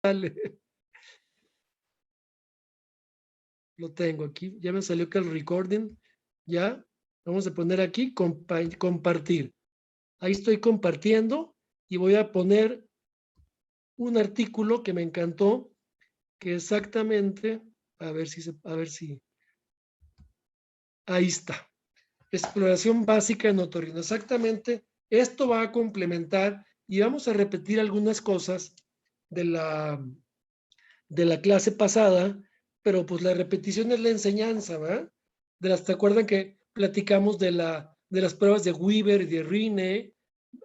Dale. Lo tengo aquí. Ya me salió que el recording. Ya. Vamos a poner aquí compartir. Ahí estoy compartiendo y voy a poner un artículo que me encantó, que exactamente, a ver si, ahí está. Exploración básica en otorrino. Exactamente, esto va a complementar y vamos a repetir algunas cosas de de la clase pasada, pero pues la repetición es la enseñanza, ¿verdad? ¿Te acuerdan que platicamos de las pruebas de Weaver y de Rine?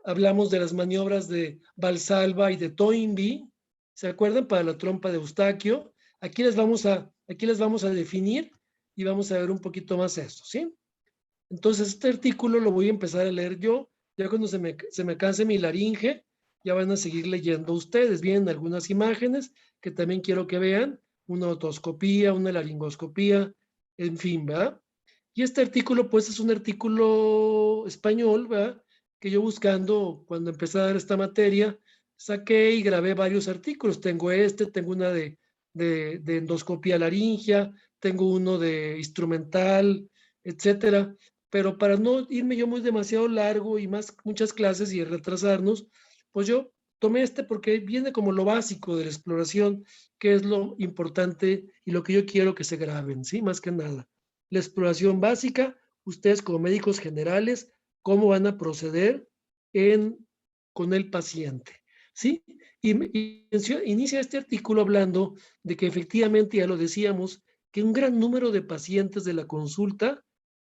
Hablamos de las maniobras de Valsalva y de Toynbee, ¿se acuerdan? Para la trompa de Eustaquio. Aquí les vamos a definir y vamos a ver un poquito más esto, ¿sí? Entonces, este artículo lo voy a empezar a leer yo, ya cuando se me canse mi laringe, ya van a seguir leyendo ustedes. Vienen algunas imágenes que también quiero que vean, una otoscopía, una laringoscopía, en fin, ¿verdad? Y este artículo, pues, es un artículo español, ¿verdad? Que yo buscando, cuando empecé a dar esta materia, saqué y grabé varios artículos. Tengo una de endoscopía laringea, tengo uno de instrumental, etcétera. Pero para no irme yo muy demasiado largo y muchas clases y retrasarnos, pues yo tomé este porque viene como lo básico de la exploración, que es lo importante y lo que yo quiero que se graben, ¿sí? Más que nada. La exploración básica, ustedes como médicos generales, cómo van a proceder con el paciente, ¿sí? Y inicia este artículo hablando de que efectivamente, ya lo decíamos, que un gran número de pacientes de la consulta,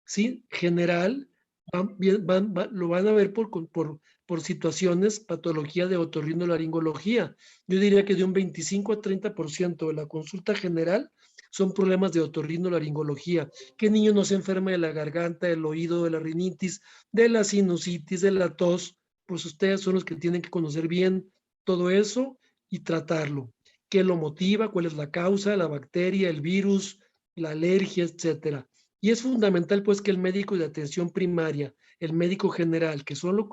¿sí? General, lo van a ver por situaciones, patología de otorrinolaringología. Yo diría que de un 25 a 30% de la consulta general son problemas de otorrinolaringología. ¿Qué niño no se enferma de la garganta, del oído, de la rinitis, de la sinusitis, de la tos? Pues ustedes son los que tienen que conocer bien todo eso y tratarlo. ¿Qué lo motiva? ¿Cuál es la causa? La bacteria, el virus, la alergia, etcétera. Y es fundamental, pues, que el médico de atención primaria, el médico general, que son lo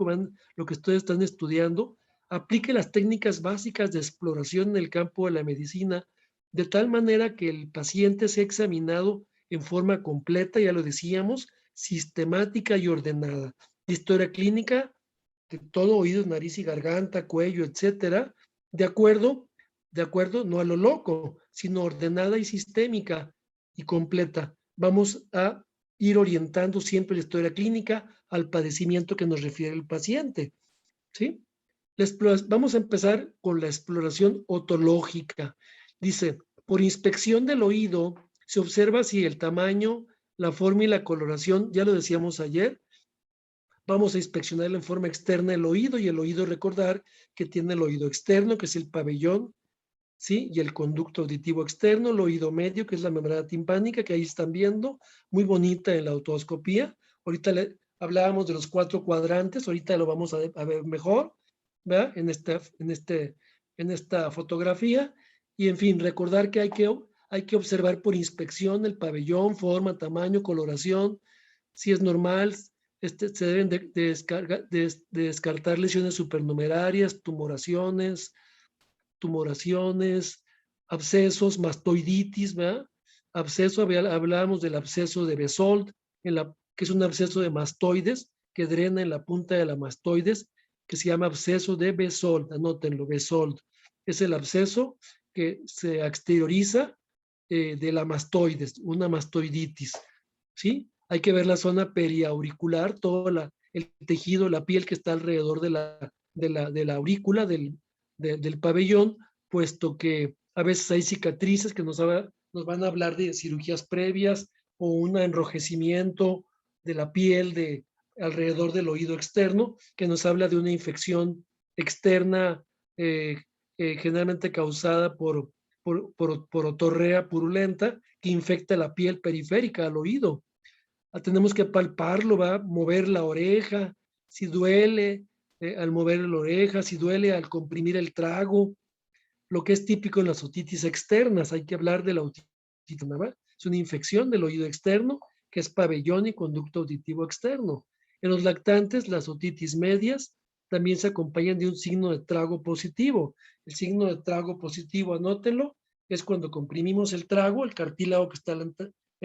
que ustedes están estudiando, aplique las técnicas básicas de exploración en el campo de la medicina, de tal manera que el paciente sea examinado en forma completa, ya lo decíamos, sistemática y ordenada. Historia clínica de todo oídos, nariz y garganta, cuello, etcétera, de acuerdo, no a lo loco, sino ordenada y sistémica y completa. Vamos a ir orientando siempre la historia clínica al padecimiento que nos refiere el paciente, ¿sí? Vamos a empezar con la exploración otológica. Dice, por inspección del oído se observa si el tamaño, la forma y la coloración, ya lo decíamos ayer, vamos a inspeccionar en forma externa el oído, y el oído, recordar que tiene el oído externo, que es el pabellón, ¿sí? Y el conducto auditivo externo, el oído medio, que es la membrana timpánica, que ahí están viendo, muy bonita en la otoscopía. Ahorita hablábamos de los 4 cuadrantes, ahorita lo vamos a ver mejor, ¿verdad? En esta fotografía. Y en fin, recordar que hay que observar por inspección el pabellón, forma, tamaño, coloración, si es normal. Se deben de descartar lesiones supernumerarias, tumoraciones, abscesos, mastoiditis, ¿verdad? Hablábamos del absceso de Bezold, que es un absceso de mastoides que drena en la punta de la mastoides, que se llama absceso de Bezold, anótenlo, Bezold. Es el absceso que se exterioriza de la mastoides, una mastoiditis, ¿sí? Hay que ver la zona periauricular, el tejido, la piel que está alrededor de la aurícula, del pabellón, puesto que a veces hay cicatrices que nos van a hablar de cirugías previas o un enrojecimiento de la piel alrededor del oído externo, que nos habla de una infección externa, eh, generalmente causada por otorrea purulenta, que infecta la piel periférica al oído. Tenemos que palparlo, va a mover la oreja, si duele al mover la oreja, si duele al comprimir el trago, lo que es típico en las otitis externas. Hay que hablar de la otitis, ¿verdad? Es una infección del oído externo, que es pabellón y conducto auditivo externo. En los lactantes, las otitis medias, también se acompañan de un signo de trago positivo. El signo de trago positivo, anótenlo, es cuando comprimimos el trago, el cartílago que está en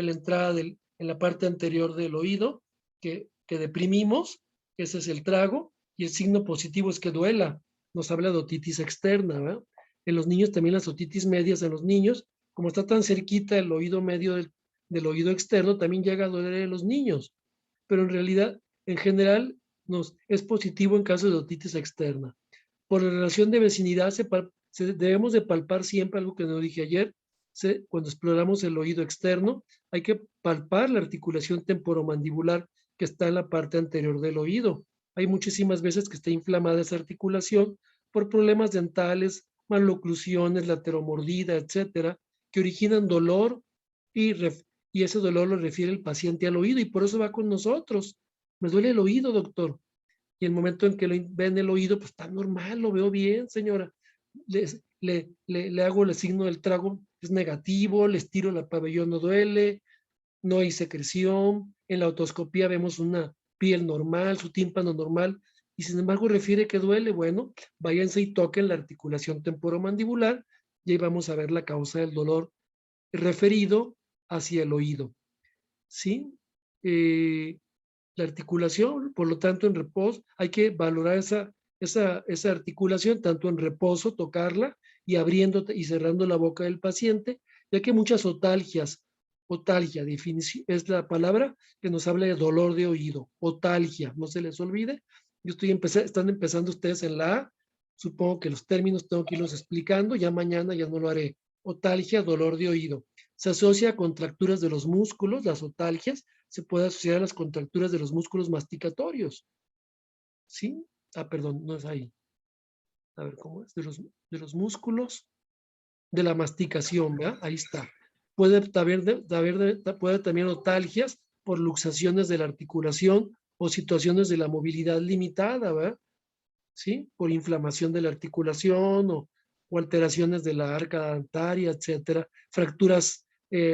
la entrada en la parte anterior del oído, que deprimimos, ese es el trago, y el signo positivo es que duela. Nos habla de otitis externa, ¿verdad? En los niños también las otitis medias en los niños, como está tan cerquita el oído medio del oído externo, también llega a doler en los niños. Pero en realidad, en general, es positivo en caso de otitis externa. Por la relación de vecinidad, debemos de palpar siempre algo que no dije ayer, cuando exploramos el oído externo, hay que palpar la articulación temporomandibular que está en la parte anterior del oído. Hay muchísimas veces que está inflamada esa articulación por problemas dentales, maloclusiones, lateromordida, etcétera, que originan dolor y ese dolor lo refiere el paciente al oído y por eso va con nosotros. Me duele el oído, doctor. Y el momento en que lo ven el oído, pues está normal, lo veo bien, señora. Le hago el signo del trago, es negativo, les tiro el pabellón, no duele, no hay secreción. En la otoscopía vemos una piel normal, su tímpano normal, y sin embargo refiere que duele. Bueno, váyanse y toquen la articulación temporomandibular y ahí vamos a ver la causa del dolor referido hacia el oído. ¿Sí? La articulación, por lo tanto, en reposo, hay que valorar esa articulación, tanto en reposo, tocarla y abriendo y cerrando la boca del paciente, ya que muchas otalgias, otalgia, es la palabra que nos habla de dolor de oído, otalgia, no se les olvide. Están empezando ustedes en la A, supongo que los términos tengo que irlos explicando, ya mañana ya no lo haré. Otalgia, dolor de oído. Se asocia a contracturas de los músculos, las otalgias, se puede asociar a las contracturas de los músculos masticatorios. ¿Sí? Ah, perdón, no es ahí. A ver, ¿cómo es? De los músculos de la masticación, ¿verdad? Ahí está. Puede también otalgias por luxaciones de la articulación o situaciones de la movilidad limitada, ¿verdad? ¿Sí? Por inflamación de la articulación o alteraciones de la arca dentaria, etcétera. Fracturas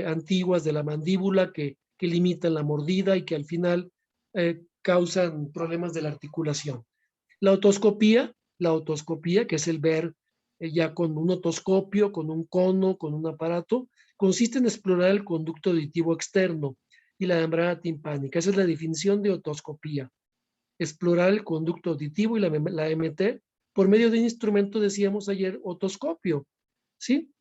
antiguas de la mandíbula que limitan la mordida y que al final causan problemas de la articulación. La otoscopía, que es el ver ya con un otoscopio, con un cono, con un aparato, consiste en explorar el conducto auditivo externo y la membrana timpánica. Esa es la definición de otoscopía. Explorar el conducto auditivo y la MT por medio de un instrumento, decíamos ayer, otoscopio. ¿Sí?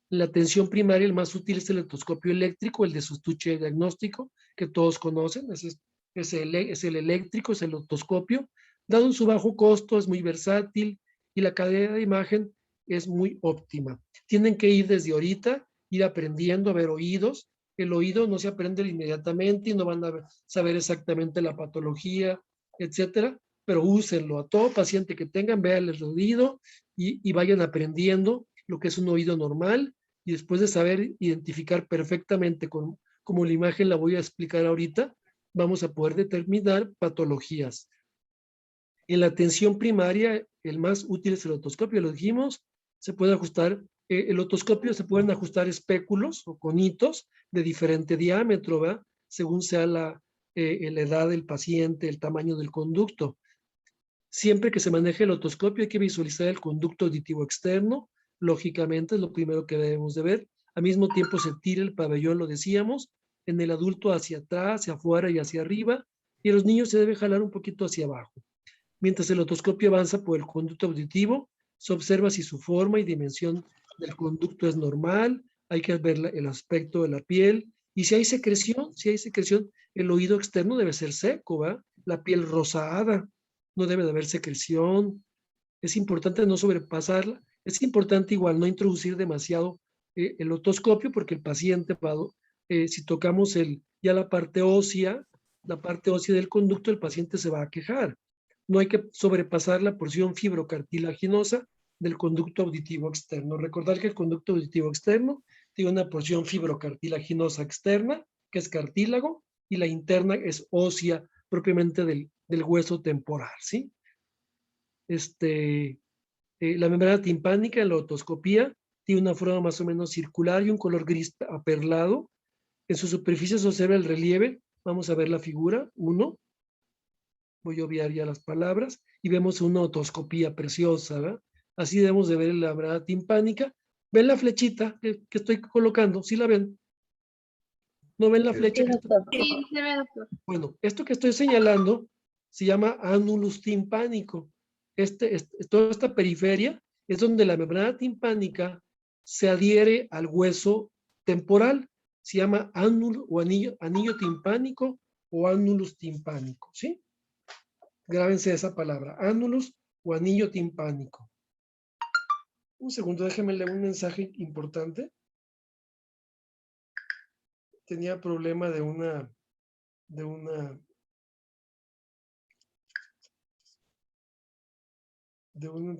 La atención primaria, el más útil es el otoscopio eléctrico, el de su estuche diagnóstico, que todos conocen, es el eléctrico, es el otoscopio. Dado en su bajo costo, es muy versátil y la calidad de imagen es muy óptima. Tienen que ir desde ahorita, ir aprendiendo a ver oídos. El oído no se aprende inmediatamente y no van a saber exactamente la patología, etcétera, pero úsenlo. A todo paciente que tengan, vean el oído y vayan aprendiendo lo que es un oído normal y después de saber identificar perfectamente como la imagen la voy a explicar ahorita, vamos a poder determinar patologías. En la atención primaria, el más útil es el otoscopio, lo dijimos, se puede ajustar, el otoscopio se pueden ajustar espéculos o conitos de diferente diámetro, ¿verdad? Según sea la edad del paciente, el tamaño del conducto. Siempre que se maneje el otoscopio hay que visualizar el conducto auditivo externo, lógicamente es lo primero que debemos de ver. Al mismo tiempo se tira el pabellón, lo decíamos, en el adulto hacia atrás, hacia afuera y hacia arriba, y en los niños se debe jalar un poquito hacia abajo. Mientras el otoscopio avanza por el conducto auditivo, se observa si su forma y dimensión del conducto es normal, hay que ver el aspecto de la piel, y si hay secreción, el oído externo debe ser seco, ¿va? La piel rosada, no debe de haber secreción. Es importante no sobrepasarla. Es importante igual no introducir demasiado el otoscopio porque el paciente, si tocamos ya la parte ósea del conducto, el paciente se va a quejar. No hay que sobrepasar la porción fibrocartilaginosa del conducto auditivo externo. Recordar que el conducto auditivo externo tiene una porción fibrocartilaginosa externa, que es cartílago, y la interna es ósea, propiamente del hueso temporal, ¿sí? La membrana timpánica en la otoscopía tiene una forma más o menos circular y un color gris aperlado. En su superficie se observa el relieve. Vamos a ver la figura 1. Voy a obviar ya las palabras. y vemos una otoscopía preciosa, ¿verdad? Así debemos de ver la membrana timpánica. ¿Ven la flechita que estoy colocando? ¿Sí la ven? ¿No ven la Sí, flecha Sí, que está? doctor. Sí, se ve, doctor. Bueno, esto que estoy señalando se llama ánulus timpánico. Toda esta periferia es donde la membrana timpánica se adhiere al hueso temporal. Se llama ánulo o anillo timpánico o ánulus timpánico, ¿sí? Grábense esa palabra, ánulus o anillo timpánico. Un segundo, déjenme leer un mensaje importante. Tenía problema de un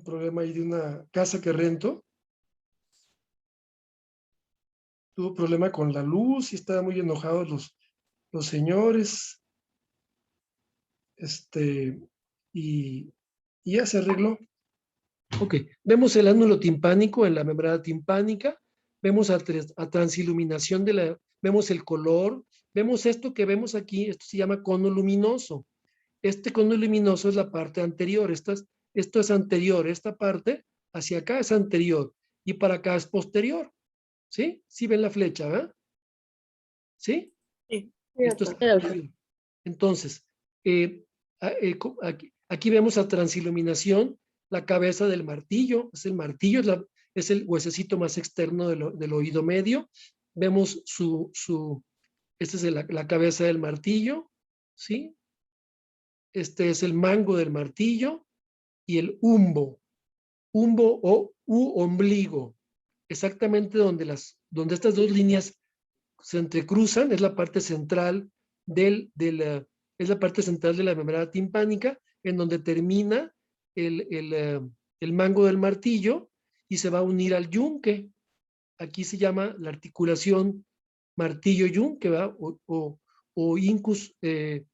problema ahí de una casa que rento. Tuvo problema con la luz y estaban muy enojados los señores. Y ya se arregló. Ok, vemos el ánulo timpánico en la membrana timpánica, vemos a transiluminación vemos el color, vemos esto que vemos aquí, esto se llama cono luminoso. Este cono luminoso es la parte anterior, esto es anterior, esta parte hacia acá es anterior y para acá es posterior, ¿sí? ¿Sí ven la flecha, verdad? ¿Sí? Sí. Esto es doctor. anterior. Entonces, aquí vemos a transiluminación la cabeza del martillo, es el martillo, es el huesecito más externo del oído medio. Vemos esta es la cabeza del martillo, ¿sí? Este es el mango del martillo y el umbo o ombligo, exactamente donde estas dos líneas se entrecruzan, es la parte central es la parte central de la membrana timpánica, en donde termina el mango del martillo y se va a unir al yunque. Aquí se llama la articulación martillo-yunque, ¿va? O incus, se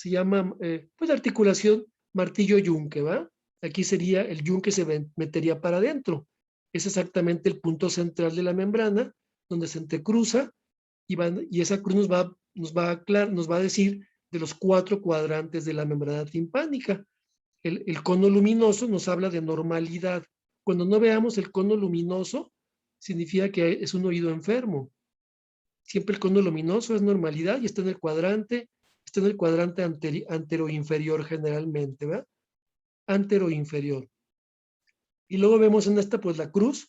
llama, pues la articulación martillo-yunque, ¿va? Aquí sería el yunque se metería para adentro. Es exactamente el punto central de la membrana, donde se entrecruza y esa cruz nos va a decir de los 4 cuadrantes de la membrana timpánica. El cono luminoso nos habla de normalidad. Cuando no veamos el cono luminoso, significa que es un oído enfermo. Siempre el cono luminoso es normalidad y está en el cuadrante antero-inferior generalmente, ¿verdad? Antero-inferior. Y luego vemos en esta, pues la cruz,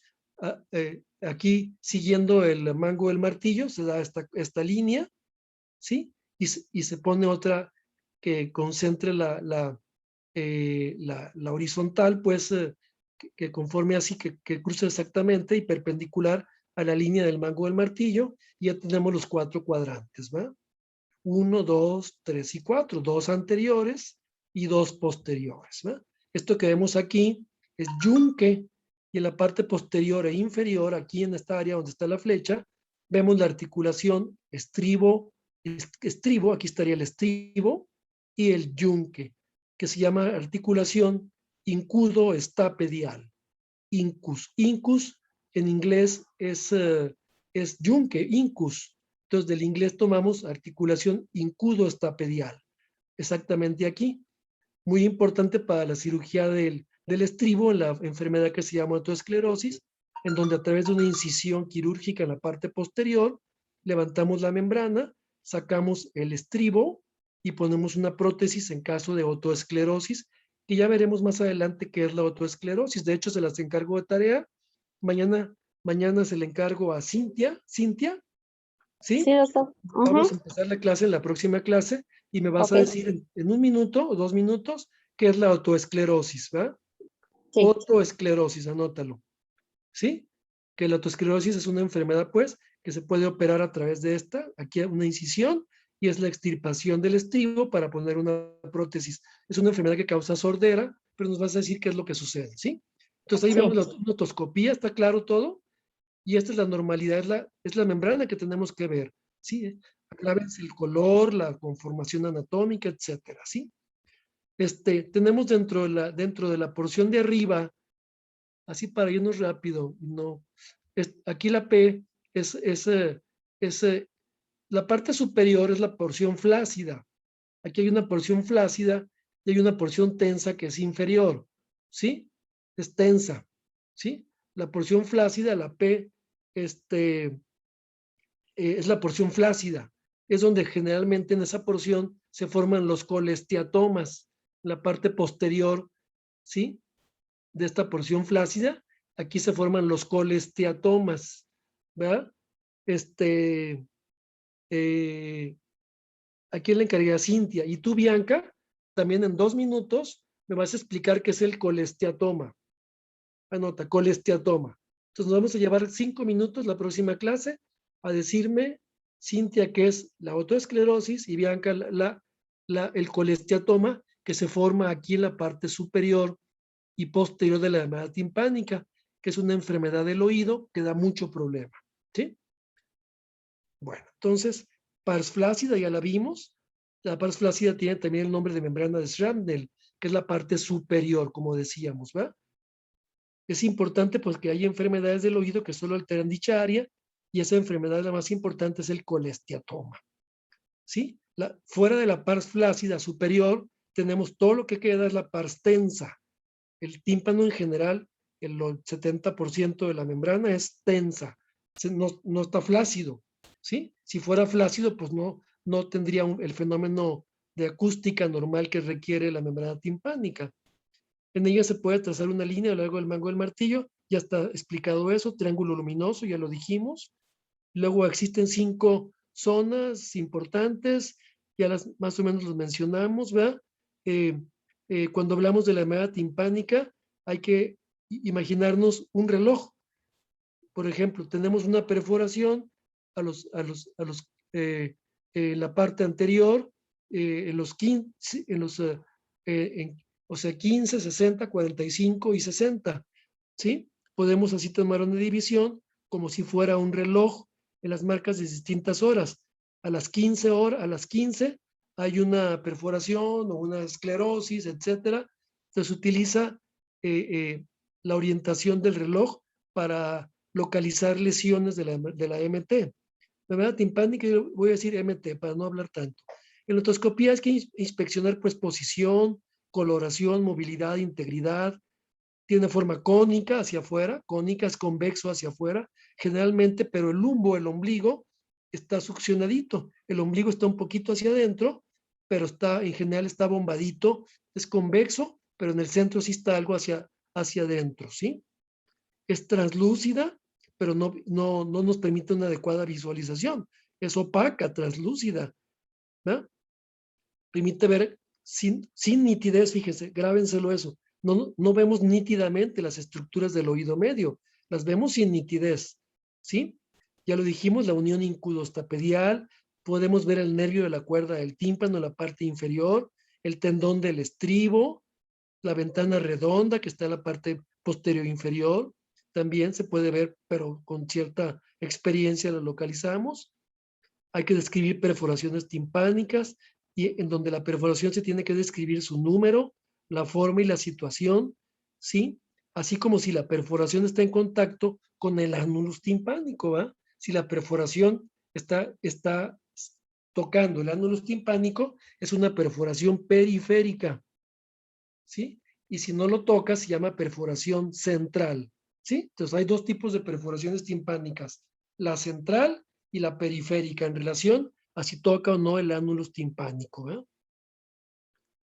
aquí siguiendo el mango del martillo, se da esta línea, ¿sí? Y se pone otra que concentre la horizontal, pues, que conforme así, que cruce exactamente y perpendicular a la línea del mango del martillo, y ya tenemos los 4 cuadrantes, ¿va? 1, 2, 3 y 4, 2 anteriores y 2 posteriores, ¿va? Esto que vemos aquí es yunque, y en la parte posterior e inferior, aquí en esta área donde está la flecha, vemos la articulación estribo, aquí estaría el estribo, y el yunque, que se llama articulación incudo-estapedial. Incus en inglés es yunque, incus. Entonces del inglés tomamos articulación incudo-estapedial. Exactamente aquí. Muy importante para la cirugía del estribo, en la enfermedad que se llama autoesclerosis, en donde a través de una incisión quirúrgica en la parte posterior, levantamos la membrana, sacamos el estribo y ponemos una prótesis en caso de autoesclerosis, que ya veremos más adelante qué es la autoesclerosis. De hecho, se las encargo de tarea. Mañana se le encargo a Cintia. Cintia, Sí, ¿sí? doctor. Vamos a empezar la clase en la próxima clase y me vas a Ok. decir en 1 minuto o 2 minutos qué es la autoesclerosis, ¿verdad? Sí. Autoesclerosis, anótalo, ¿sí? Que la autoesclerosis es una enfermedad, pues, que se puede operar a través de aquí una incisión, y es la extirpación del estribo para poner una prótesis. Es una enfermedad que causa sordera, pero nos vas a decir qué es lo que sucede, ¿sí? Entonces ahí Sí. vemos la otoscopía, ¿está claro todo? Y esta es la normalidad, es la membrana que tenemos que ver, ¿sí? Aclárense el color, la conformación anatómica, etcétera, ¿sí? Tenemos dentro de la porción de arriba, así para irnos rápido, no, aquí la P es, la parte superior es la porción flácida. Aquí hay una porción flácida y hay una porción tensa que es inferior, ¿sí? Es tensa, ¿sí? La porción flácida, la P, es la porción flácida. Es donde generalmente en esa porción se forman los colesteatomas, la parte posterior, ¿sí? De esta porción flácida, aquí se forman los colesteatomas, ¿verdad? Este, eh, Aquí le encargué a Cintia. Y tú, Bianca, también en 2 minutos me vas a explicar qué es el colesteatoma. Anota, colesteatoma. Entonces nos vamos a llevar 5 minutos la próxima clase a decirme, Cintia, qué es la autoesclerosis y Bianca, el colesteatoma que se forma aquí en la parte superior y posterior de la enfermedad timpánica, que es una enfermedad del oído que da mucho problema. ¿Sí? Bueno, entonces, pars flácida ya la vimos. La pars flácida tiene también el nombre de membrana de Schrapnel, que es la parte superior, como decíamos, ¿va? Es importante porque hay enfermedades del oído que solo alteran dicha área y esa enfermedad la más importante es el colesteatoma, ¿sí? Fuera de la pars flácida superior tenemos todo lo que queda es la pars tensa. El tímpano en general, el 70% de la membrana es tensa, no está flácido, ¿sí? Si fuera flácido, pues no tendría el fenómeno de acústica normal que requiere la membrana timpánica. En ella se puede trazar una línea a lo largo del mango del martillo, ya está explicado eso, triángulo luminoso, ya lo dijimos. Luego existen 5 zonas importantes, ya más o menos los mencionamos, ¿verdad? Cuando hablamos de la membrana timpánica, hay que imaginarnos un reloj. Por ejemplo, tenemos una perforación en la parte anterior, en los 15, o sea, 15, 60, 45 y 60, ¿sí? Podemos así tomar una división como si fuera un reloj en las marcas de distintas horas. A las 15 horas, a las 15 hay una perforación o una esclerosis, etcétera. Entonces utiliza eh, eh, la orientación del reloj para localizar lesiones de la MT. La enfermedad timpánica, yo voy a decir MT para no hablar tanto. En la otoscopía es que inspeccionar pues posición, coloración, movilidad, integridad. Tiene forma cónica hacia afuera, cónica es convexo hacia afuera, generalmente, pero el lumbo, el ombligo, está succionadito. El ombligo está un poquito hacia adentro, pero en general está bombadito, es convexo, pero en el centro sí está algo hacia adentro, ¿sí? Es translúcida, pero no nos permite una adecuada visualización. Es opaca, translúcida, ¿no? Permite ver sin nitidez, fíjense, grábenselo eso. No vemos nítidamente las estructuras del oído medio, las vemos sin nitidez, ¿sí? Ya lo dijimos, la unión incudostapedial, podemos ver el nervio de la cuerda del tímpano en la parte inferior, el tendón del estribo, la ventana redonda que está en la parte posterior inferior, también se puede ver, pero con cierta experiencia lo localizamos. Hay que describir perforaciones timpánicas y en donde la perforación se tiene que describir su número, la forma y la situación, ¿sí? Así como si la perforación está en contacto con el ánulus timpánico, ¿va? Si la perforación está tocando el ánulus timpánico, es una perforación periférica, ¿sí? Y si no lo toca, se llama perforación central, ¿sí? Entonces hay 2 tipos de perforaciones timpánicas, la central y la periférica, en relación a si toca o no el ánulus timpánico, ¿eh?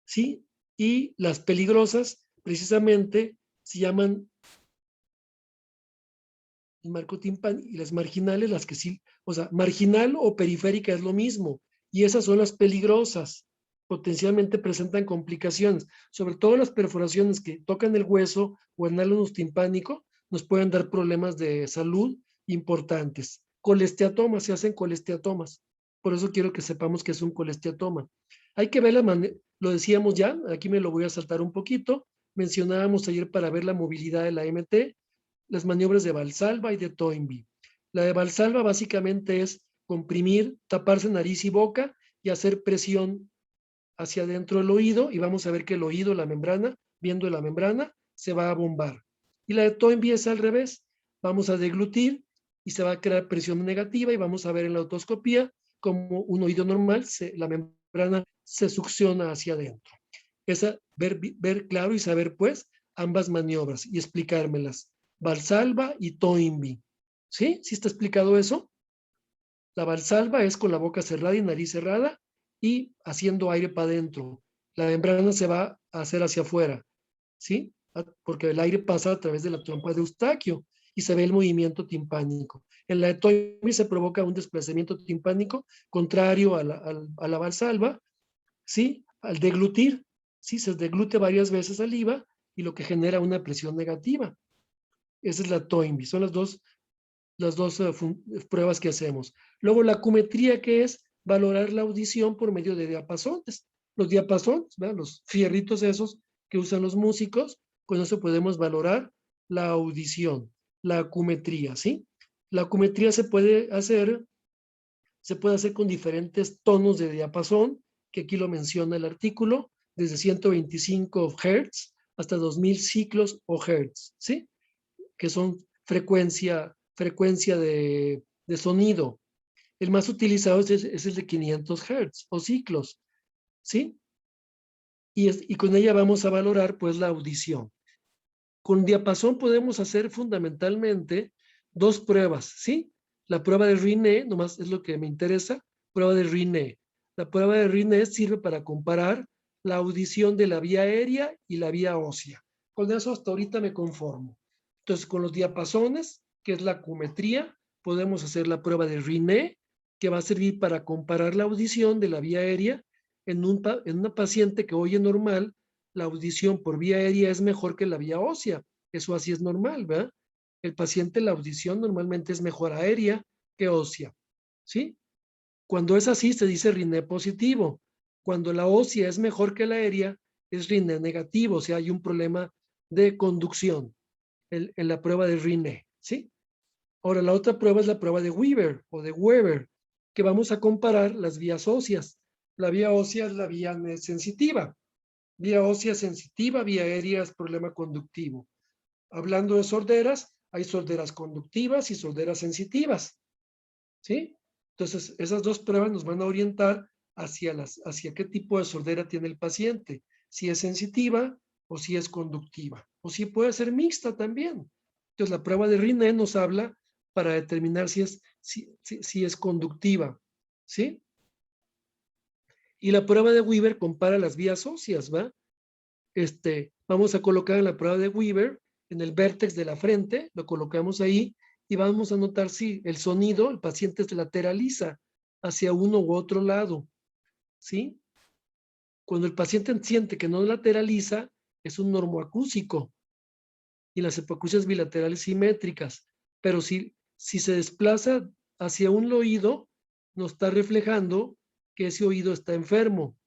¿Sí? Y las peligrosas, precisamente, se llaman el marco timpánico, y las marginales, las que sí, o sea, marginal o periférica es lo mismo, y esas son las peligrosas, potencialmente presentan complicaciones, sobre todo las perforaciones que tocan el hueso o el ánulus timpánico, nos pueden dar problemas de salud importantes. Colesteatomas, se hacen colesteatomas, por eso quiero que sepamos que es un colesteatoma. Hay que ver lo decíamos ya, aquí me lo voy a saltar un poquito, mencionábamos ayer para ver la movilidad de la MT, las maniobras de Valsalva y de Toynbee. La de Valsalva básicamente es comprimir, taparse nariz y boca y hacer presión hacia adentro del oído, y vamos a ver que el oído, la membrana, viendo la membrana, se va a bombar. Y la de Toynbee es al revés. Vamos a deglutir y se va a crear presión negativa, y vamos a ver en la otoscopía como un oído normal, la membrana se succiona hacia adentro. ver claro y saber, pues, ambas maniobras y explicármelas. Valsalva y Toynbee. ¿Sí? ¿Sí está explicado eso? La Valsalva es con la boca cerrada y nariz cerrada y haciendo aire para adentro. La membrana se va a hacer hacia afuera, ¿sí? Porque el aire pasa a través de la trompa de Eustaquio y se ve el movimiento timpánico. En la de Toynbee se provoca un desplazamiento timpánico contrario a la Valsalva, ¿sí? Al deglutir, ¿sí? Se deglute varias veces saliva y lo que genera una presión negativa. Esa es la Toynbee. Son las dos pruebas que hacemos. Luego la acumetría, que es valorar la audición por medio de diapasones. Los diapasones, ¿verdad? Los fierritos esos que usan los músicos, con eso podemos valorar la audición, la acumetría, ¿sí? La acumetría se puede hacer con diferentes tonos de diapasón, que aquí lo menciona el artículo, desde 125 Hz hasta 2000 ciclos o Hz, ¿sí? Que son frecuencia de sonido. El más utilizado es el de 500 Hz o ciclos, ¿sí? Y con ella vamos a valorar, pues, la audición. Con diapasón podemos hacer fundamentalmente dos pruebas, ¿sí? La prueba de Rinne, nomás es lo que me interesa, prueba de Rinne. La prueba de Rinne sirve para comparar la audición de la vía aérea y la vía ósea. Con eso hasta ahorita me conformo. Entonces, con los diapasones, que es la acumetría, podemos hacer la prueba de Rinne, que va a servir para comparar la audición de la vía aérea en una paciente que oye normal. La audición por vía aérea es mejor que la vía ósea. Eso así es normal, ¿verdad? El paciente, la audición normalmente es mejor aérea que ósea, ¿sí? Cuando es así, se dice Rinne positivo. Cuando la ósea es mejor que la aérea, es Rinne negativo, o sea, hay un problema de conducción en la prueba de Rinne, ¿sí? Ahora, la otra prueba es la prueba de Weber o de Weber, que vamos a comparar las vías óseas. La vía ósea es la vía sensitiva. Vía ósea sensitiva, vía aérea es problema conductivo. Hablando de sorderas, hay sorderas conductivas y sorderas sensitivas, ¿sí? Entonces, esas dos pruebas nos van a orientar hacia qué tipo de sordera tiene el paciente, si es sensitiva o si es conductiva, o si puede ser mixta también. Entonces, la prueba de Rinne nos habla para determinar si es conductiva, ¿sí? Y la prueba de Weber compara las vías óseas, ¿va? Vamos a colocar en la prueba de Weber, en el vértex de la frente, lo colocamos ahí y vamos a notar si el sonido, el paciente se lateraliza hacia uno u otro lado, ¿sí? Cuando el paciente siente que no lateraliza, es un normoacúsico y las hipoacusias bilaterales simétricas, pero si se desplaza hacia un oído, nos está reflejando que ese oído está enfermo,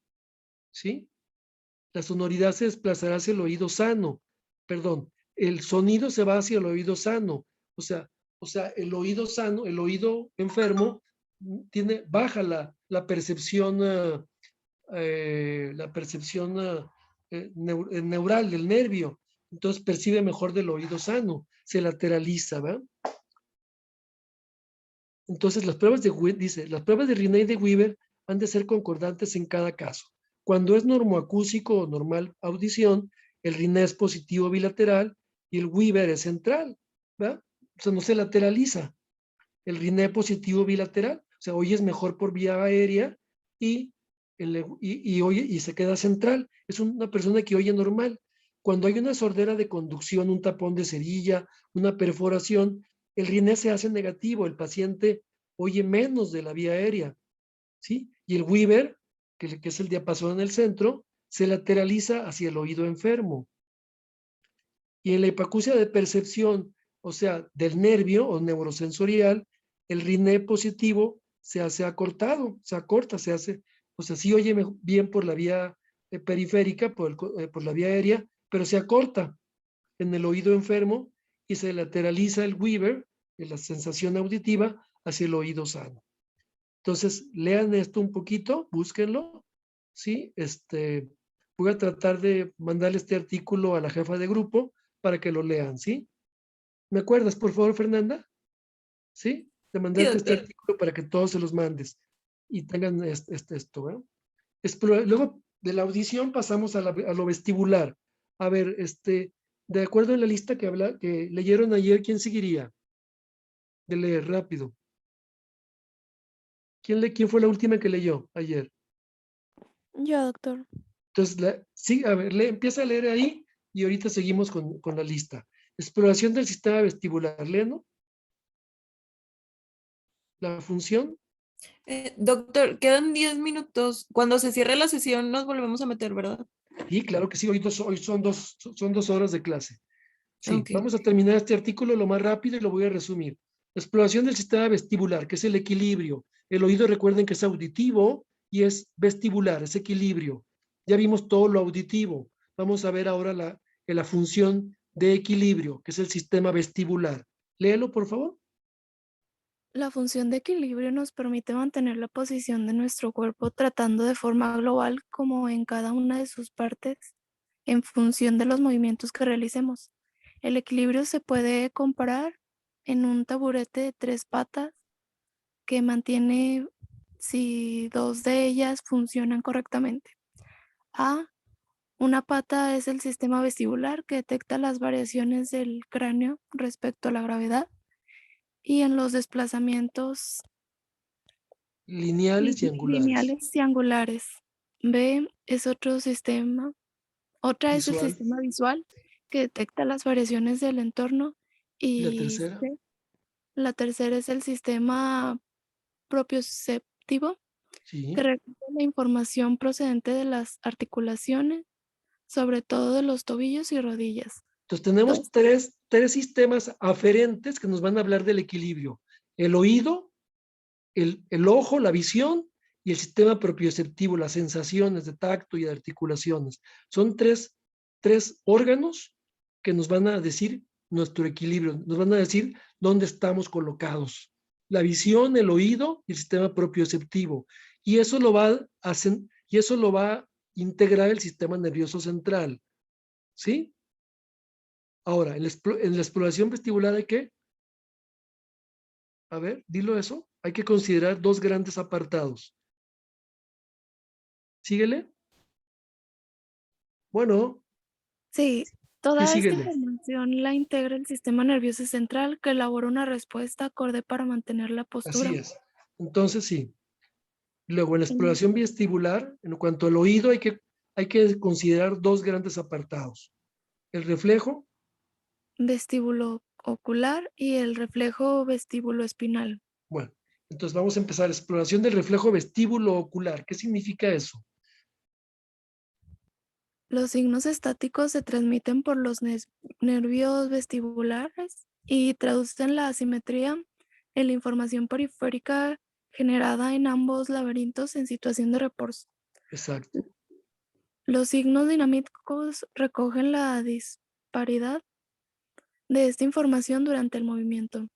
¿sí? La sonoridad se desplazará hacia el oído sano, perdón, el sonido se va hacia el oído sano, o sea, el oído sano, el oído enfermo, baja la percepción, neural del nervio, entonces percibe mejor del oído sano, se lateraliza, ¿va? Entonces las pruebas las pruebas de Rinne y de Weber han de ser concordantes en cada caso. Cuando es normoacúsico o normal audición, el Rinne es positivo bilateral y el Weber es central, ¿va? O sea, no se lateraliza. El Rinne positivo bilateral, o sea, oyes mejor por vía aérea y, y se queda central. Es una persona que oye normal. Cuando hay una sordera de conducción, un tapón de cerilla, una perforación, el Rinne se hace negativo, el paciente oye menos de la vía aérea, ¿sí? Y el Weber, que es el diapasón en el centro, se lateraliza hacia el oído enfermo. Y en la hipacusia de percepción, o sea, del nervio o neurosensorial, el Rinne positivo se hace acortado, se acorta, se hace, o sea, sí oye bien por la vía periférica, por la vía aérea, pero se acorta en el oído enfermo y se lateraliza el Weber, la sensación auditiva, hacia el oído sano. Entonces, lean esto un poquito, búsquenlo, ¿sí? Voy a tratar de mandarle este artículo a la jefa de grupo para que lo lean, ¿sí? ¿Me acuerdas, por favor, Fernanda? ¿Sí? De Sí, mandarte este doctor. artículo para que todos se los mandes y tengan esto, ¿eh? Luego De la audición pasamos a lo vestibular. A ver, de acuerdo a la lista que leyeron ayer, ¿quién seguiría? De leer rápido. ¿Quién fue la última que leyó ayer? Yo, doctor. Entonces, sí, a ver, empieza a leer ahí y ahorita seguimos con la lista. Exploración del sistema vestibular. ¿Leno? La función. Doctor, quedan 10 minutos. Cuando se cierre la sesión nos volvemos a meter, ¿verdad? Sí, claro que sí, hoy son 2 horas de clase. Sí, Ok. vamos a terminar este artículo lo más rápido y lo voy a resumir. Exploración del sistema vestibular, que es el equilibrio. El oído, recuerden que es auditivo y es vestibular, es equilibrio. Ya vimos todo lo auditivo. Vamos a ver ahora la función de equilibrio, que es el sistema vestibular. Léelo, por favor. La función de equilibrio nos permite mantener la posición de nuestro cuerpo tratando de forma global como en cada una de sus partes en función de los movimientos que realicemos. El equilibrio se puede comparar en un taburete de 3 patas que mantiene si 2 de ellas funcionan correctamente. A. Una pata es el sistema vestibular que detecta las variaciones del cráneo respecto a la gravedad y en los desplazamientos Lineales y angulares. lineales y angulares. B es otro sistema. Otra es el Visual. sistema visual que detecta las variaciones del entorno ¿Y la y tercera? C, la tercera es el sistema propioceptivo que Sí. recoge la información procedente de las articulaciones, sobre todo de los tobillos y rodillas. Entonces tenemos Dos, tres sistemas aferentes que nos van a hablar del equilibrio. El oído, el ojo, la visión y el sistema propioceptivo, las sensaciones de tacto y de articulaciones. Son tres órganos que nos van a decir nuestro equilibrio, nos van a decir dónde estamos colocados. La visión, el oído y el sistema propioceptivo. Y eso lo va a integrar el sistema nervioso central. ¿Sí? Ahora, en la exploración vestibular hay que, a ver, dilo eso, hay que considerar 2 grandes apartados. Síguele. Bueno, sí, sí, toda esta síguele. información la integra el sistema nervioso central que elabora una respuesta acorde para mantener la Así postura. es. Entonces, sí. Luego, en la El exploración vestibular, en cuanto al oído, hay que considerar 2 grandes apartados. El reflejo, vestíbulo ocular y el reflejo vestíbulo espinal. bueno, entonces vamos a empezar. Exploración del reflejo vestíbulo ocular. ¿Qué significa eso? Los signos estáticos se transmiten por los nervios vestibulares y traducen la asimetría en la información periférica generada en ambos laberintos en situación de reposo. Exacto. Los signos dinámicos recogen la disparidad de esta información durante el movimiento.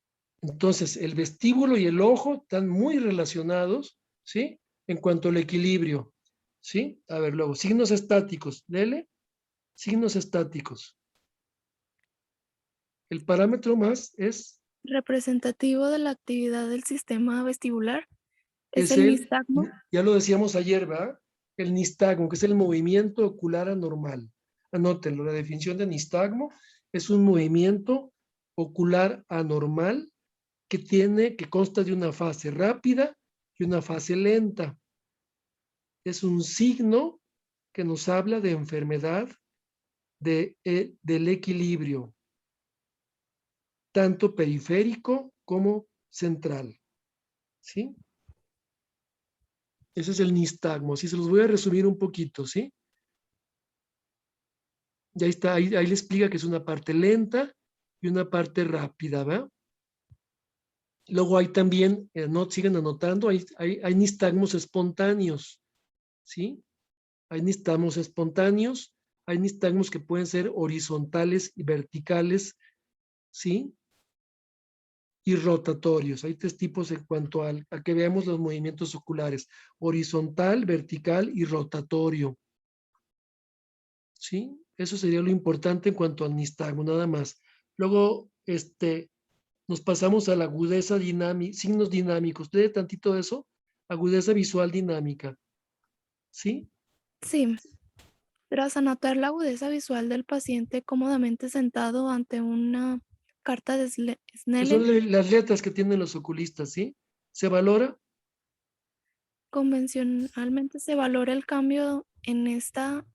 Entonces, el vestíbulo y el ojo están muy relacionados, ¿sí? En cuanto al equilibrio, ¿sí? A ver, luego, signos estáticos. Lele, signos estáticos. El parámetro más Representativo de la actividad del sistema vestibular es es el nistagmo. ya lo decíamos ayer, ¿verdad? El nistagmo, que es el movimiento ocular anormal. Anótenlo, la definición de nistagmo es un movimiento ocular anormal que consta de una fase rápida y una fase lenta. Es un signo que nos habla de enfermedad del equilibrio, tanto periférico como central. ¿Sí? Ese es el nistagmo. Sí, se los voy a resumir un poquito, ¿sí? Ya está, ahí le explica que es una parte lenta y una parte rápida, ¿va? Luego hay también, siguen anotando, hay nistagmos espontáneos, ¿sí? Hay nistagmos espontáneos, hay nistagmos que pueden ser horizontales y verticales, ¿sí? Y rotatorios. Hay 3 tipos en cuanto a que veamos los movimientos oculares: horizontal, vertical y rotatorio, ¿sí? Eso sería lo importante en cuanto al nistagmo, nada más. Luego, nos pasamos a la agudeza dinámica, signos dinámicos. Lee tantito de eso. Agudeza visual dinámica, ¿sí? Sí, tras anotar la agudeza visual del paciente cómodamente sentado ante una carta de Que son Snellen, las letras que tienen los oculistas, ¿sí? Se valora, convencionalmente se valora el cambio en esta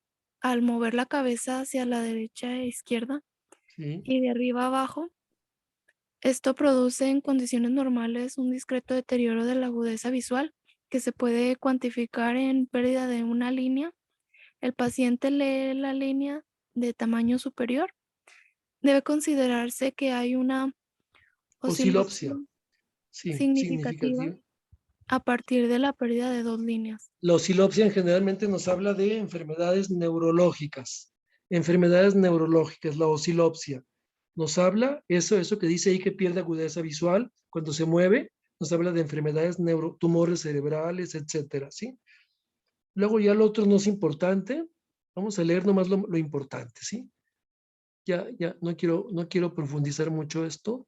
al mover la cabeza hacia la derecha e izquierda ¿sí? y de arriba a abajo. Esto produce en condiciones normales un discreto deterioro de la agudeza visual que se puede cuantificar en pérdida de una línea. El paciente lee la línea de tamaño superior. Debe considerarse que hay una Osilopsia, oscilación sí, significativa significativa. a partir de la pérdida de 2 líneas. La osilopsia generalmente nos habla de enfermedades neurológicas, la osilopsia. Nos habla, eso que dice ahí que pierde agudeza visual cuando se mueve, nos habla de enfermedades tumores cerebrales, etcétera, ¿sí? Luego ya lo otro no es importante, vamos a leer nomás lo importante, ¿sí? Ya, no quiero profundizar mucho esto.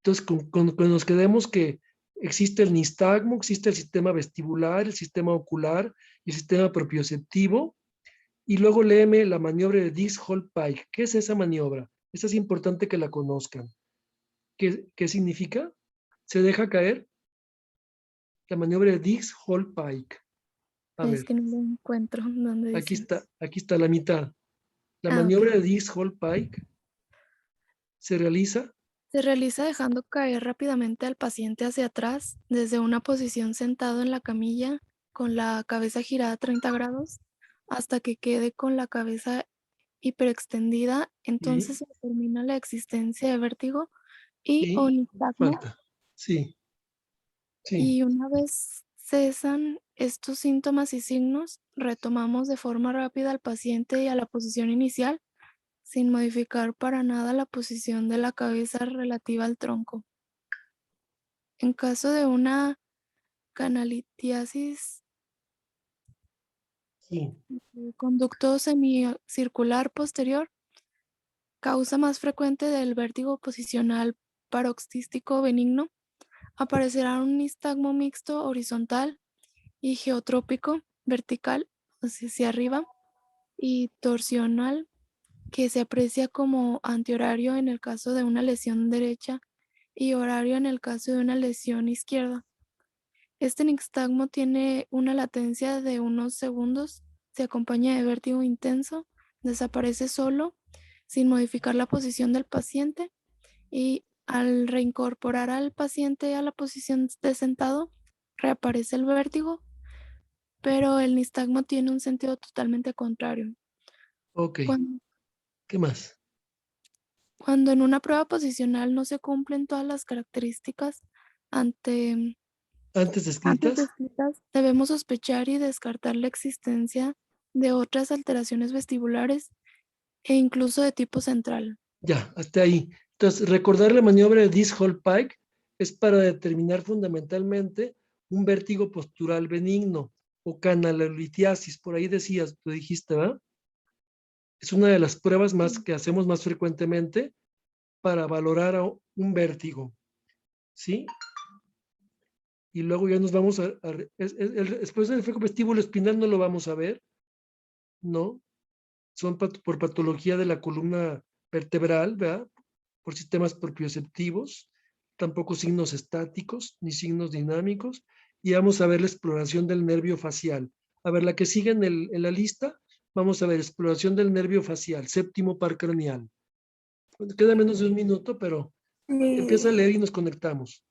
Entonces, con nos quedemos que existe el nistagmo, existe el sistema vestibular, el sistema ocular y el sistema propioceptivo. Y luego léeme la maniobra de Dix-Hall-Pike. ¿Qué es esa maniobra? Esa es importante que la conozcan. ¿Qué significa? Se deja caer la maniobra de Dix-Hall-Pike. A Es ver, que no lo encuentro donde dice. aquí está la mitad. La Ah, ok. maniobra de Dix-Hall-Pike se realiza. Se realiza dejando caer rápidamente al paciente hacia atrás desde una posición sentado en la camilla con la cabeza girada 30 grados hasta que quede con la cabeza hiperextendida. Entonces Sí, se determina la existencia de vértigo y o y nistagmo, falta. Sí, sí. y una vez cesan estos síntomas y signos, retomamos de forma rápida al paciente y a la posición inicial sin modificar para nada la posición de la cabeza relativa al tronco. En caso de una canalitiasis Sí. del conducto semicircular posterior, causa más frecuente del vértigo posicional paroxístico benigno, aparecerá un nistagmo mixto horizontal y geotrópico vertical hacia arriba y torsional que se aprecia como antihorario en el caso de una lesión derecha y horario en el caso de una lesión izquierda. Este nixtagmo tiene una latencia de unos segundos, se acompaña de vértigo intenso, desaparece solo, sin modificar la posición del paciente, y al reincorporar al paciente a la posición de sentado, reaparece el vértigo, pero el nistagmo tiene un sentido totalmente contrario. Ok. Cuando, ¿Qué más? cuando en una prueba posicional no se cumplen todas las características ante Antes antes descritas. descritas, debemos sospechar y descartar la existencia de otras alteraciones vestibulares e incluso de tipo central. Ya, hasta ahí. Entonces, recordar la maniobra de Dix-Hall-Pike es para determinar fundamentalmente un vértigo postural benigno o canalolitiasis. Por ahí decías, tú dijiste, ¿verdad? Es una de las pruebas más que hacemos más frecuentemente para valorar un vértigo, ¿sí? Y luego ya nos vamos después del efecto vestíbulo espinal no lo vamos a ver, ¿no? Son por patología de la columna vertebral, ¿verdad? Por sistemas propioceptivos, tampoco signos estáticos ni signos dinámicos, y vamos a ver la exploración del nervio facial. A ver, la que sigue en la lista, vamos a ver exploración del nervio facial, séptimo par craneal. Bueno, queda menos de un minuto, pero empieza a leer y nos conectamos.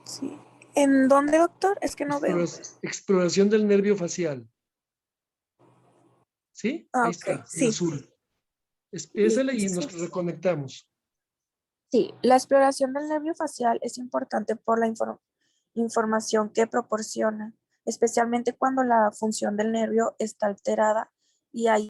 Sí. ¿En dónde, doctor? Es que no veo. Exploración del nervio facial. ¿Sí? Ah, Ahí ok, está, en sí. azul. Y Empiézale y nos reconectamos. sí, la exploración del nervio facial es importante por la información que proporciona, especialmente cuando la función del nervio está alterada y hay